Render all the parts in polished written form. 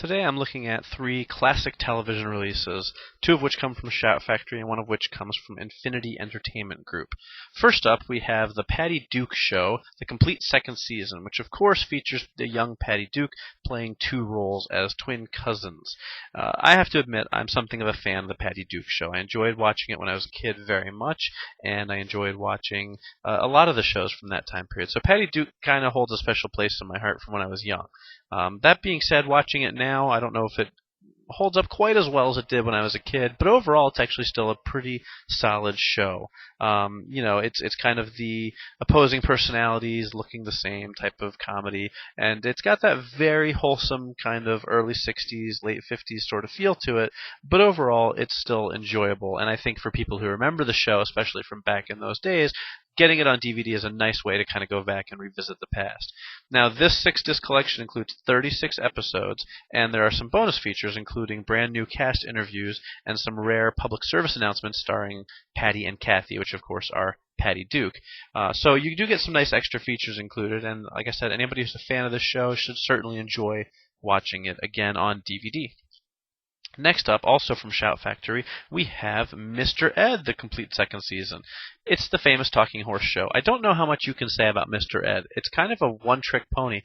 Today I'm looking at three classic television releases, two of which come from Shout Factory and one of which comes from Infinity Entertainment Group. First up, we have The Patty Duke Show, the complete second season, which of course features the young Patty Duke playing two roles as twin cousins. I have to admit I'm something of a fan of The Patty Duke Show. I enjoyed watching it when I was a kid very much, and I enjoyed watching a lot of the shows from that time period. So Patty Duke kind of holds a special place in my heart from when I was young. That being said, watching it now, I don't know if it holds up quite as well as it did when I was a kid, but overall it's actually still a pretty solid show. It's kind of the opposing personalities looking the same type of comedy, and it's got that very wholesome kind of early 60s, late 50s sort of feel to it, but overall it's still enjoyable, and I think for people who remember the show, especially from back in those days, getting it on DVD is a nice way to kind of go back and revisit the past. Now, this 6-disc collection includes 36 episodes, and there are some bonus features, including brand new cast interviews and some rare public service announcements starring Patty and Kathy, which of course are Patty Duke. So you do get some nice extra features included, and like I said, anybody who's a fan of this show should certainly enjoy watching it again on DVD. Next up, also from Shout Factory, we have Mr. Ed, the complete second season. It's the famous talking horse show. I don't know how much you can say about Mr. Ed. It's kind of a one-trick pony,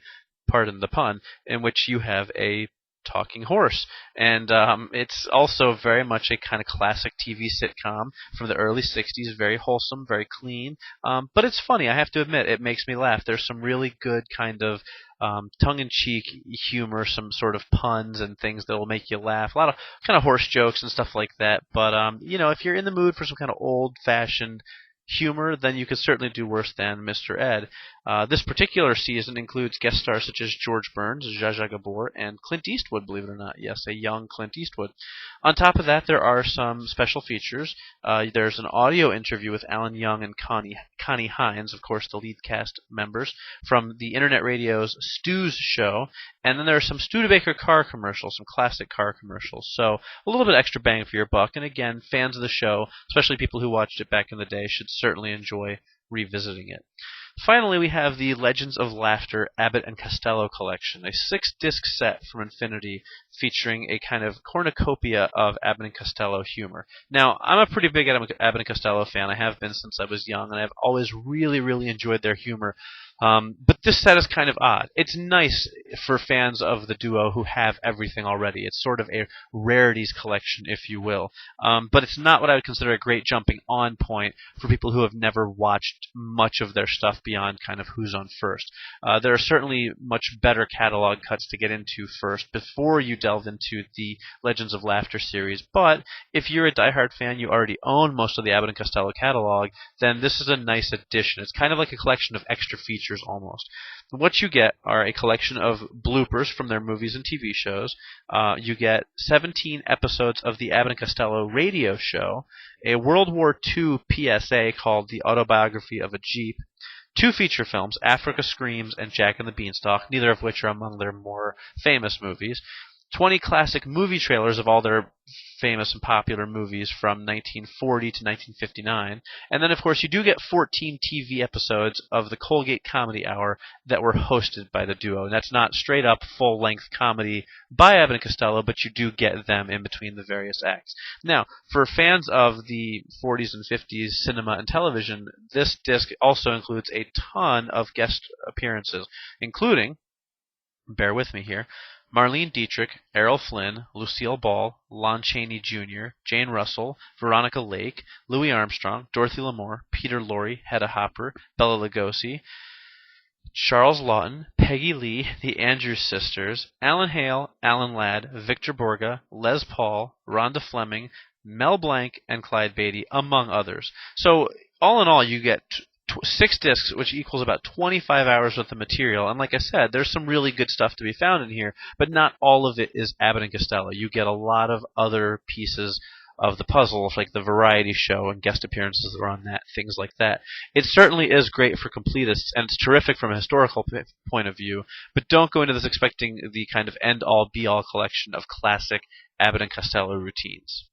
pardon the pun, in which you have a talking horse. And it's also very much a kind of classic TV sitcom from the early 60s, very wholesome, very clean. But it's funny, I have to admit, it makes me laugh. There's some really good kind of tongue-in-cheek humor, some sort of puns and things that will make you laugh. A lot of kind of horse jokes and stuff like that. But, if you're in the mood for some kind of old-fashioned humor, then you could certainly do worse than Mr. Ed. This particular season includes guest stars such as George Burns, Zsa Zsa Gabor, and Clint Eastwood, believe it or not. Yes, a young Clint Eastwood. On top of that, there are some special features. There's an audio interview with Alan Young and Connie Hines, of course, the lead cast members, from the Internet Radio's Stu's show. And then there are some Studebaker car commercials, some classic car commercials. So a little bit extra bang for your buck. And again, fans of the show, especially people who watched it back in the day, should certainly enjoy revisiting it. Finally, we have the Legends of Laughter Abbot and Costello collection, a 6-disc set from Infinity featuring a kind of cornucopia of Abbot and Costello humor. Now, I'm a pretty big Abbot and Costello fan. I have been since I was young, and I've always really, really enjoyed their humor. But this set is kind of odd. It's nice for fans of the duo who have everything already. It's sort of a rarities collection, if you will. But it's not what I would consider a great jumping on point for people who have never watched much of their stuff beyond kind of Who's on First. There are certainly much better catalog cuts to get into first before you delve into the Legends of Laughter series. But if you're a diehard fan, you already own most of the Abbott and Costello catalog, then this is a nice addition. It's kind of like a collection of extra features almost. What you get are a collection of bloopers from their movies and TV shows. You get 17 episodes of the Abbott and Costello radio show, a World War II PSA called The Autobiography of a Jeep, 2 feature films, Africa Screams and Jack and the Beanstalk, neither of which are among their more famous movies, 20 classic movie trailers of all their famous and popular movies from 1940 to 1959. And then, of course, you do get 14 TV episodes of the Colgate Comedy Hour that were hosted by the duo. And that's not straight-up full-length comedy by Abbott and Costello, but you do get them in between the various acts. Now, for fans of the 40s and 50s cinema and television, this disc also includes a ton of guest appearances, including, bear with me here, Marlene Dietrich, Errol Flynn, Lucille Ball, Lon Chaney Jr., Jane Russell, Veronica Lake, Louis Armstrong, Dorothy Lamour, Peter Lorre, Hedda Hopper, Bela Lugosi, Charles Lawton, Peggy Lee, the Andrews Sisters, Alan Hale, Alan Ladd, Victor Borga, Les Paul, Rhonda Fleming, Mel Blanc, and Clyde Beatty, among others. So all in all, you get 6 discs, which equals about 25 hours worth of material. And like I said, there's some really good stuff to be found in here, but not all of it is Abbott and Costello. You get a lot of other pieces of the puzzle, like the variety show and guest appearances that are on that, things like that. It certainly is great for completists, and it's terrific from a historical point of view, but don't go into this expecting the kind of end-all, be-all collection of classic Abbott and Costello routines.